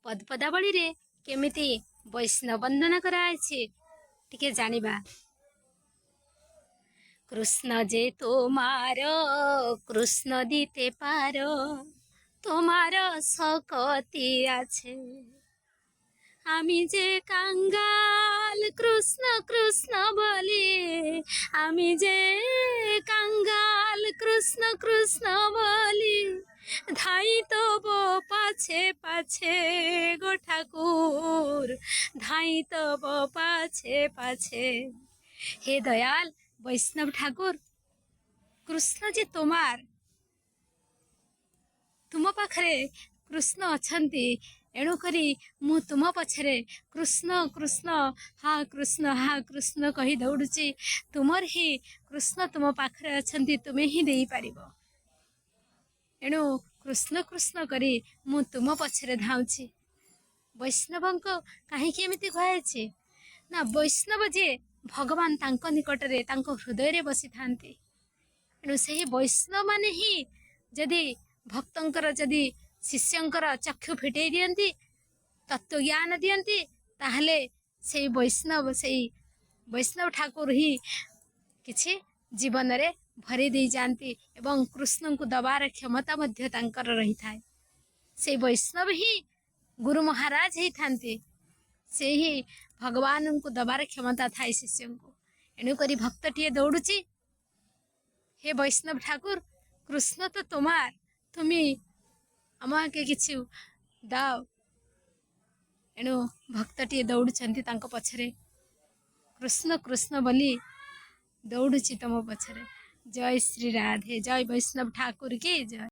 पदपदावली रे केमिति वैष्णव वंदना कराइछि टिके जानिबा। कृष्ण जे तोमार कृष्ण दिते पार तोमार सकती आछे आमी जे कांगाल कृष्ण कृष्ण बोली आमी जे कांगाल कृष्ण कृष्ण बोली धाई तो बो पाछे पाछे गो ठाकुर धाई तो बो पाछे पाछे। हे दयाल वैष्णव ठाकुर कृष्ण जे तोमार तुम पाखरे कृष्ण अछंती एणु करी मु तुम पछरे कृष्ण कृष्ण हा कृष्ण कही दौड़ुची तुमर ही कृष्ण तुम पाखरे अछंती तुमे ही देई पारिबो एणु कृष्ण कृष्ण करी मु तुम पछरे धाउची। वैष्णवंको काहीकि एमिति कहायछि ना वैष्णव जे भगवान तांको निकटरे तांको हृदय रे बसी थांती एणु सेही वैष्णव माने ही जदि भक्तंकर जदि शिष्यंकर चक्षु फिटेई दियंती तत्व ज्ञान दियंती ताहले से वैष्णव ठाकुर ही किछि जीवन रे भरी दे जानती एवं कृष्ण को दबार क्षमता मध्य तांकर रही थाए। से वैष्णव ही गुरु महाराज ही थांती से ही भगवान को दबार क्षमता थाए शिष्य को एणु करी भक्तटिए दौड़ुची हे वैष्णव ठाकुर कृष्ण तो तुम्हार तुम्ही आमाके किछि दाओ एणु भक्तटिए दौड़ुचंती तांको पछरे कृष्ण कृष्ण बोली दौड़ुची तम पछरे। जय श्री राधे जय वैष्णव ठाकुर की जय।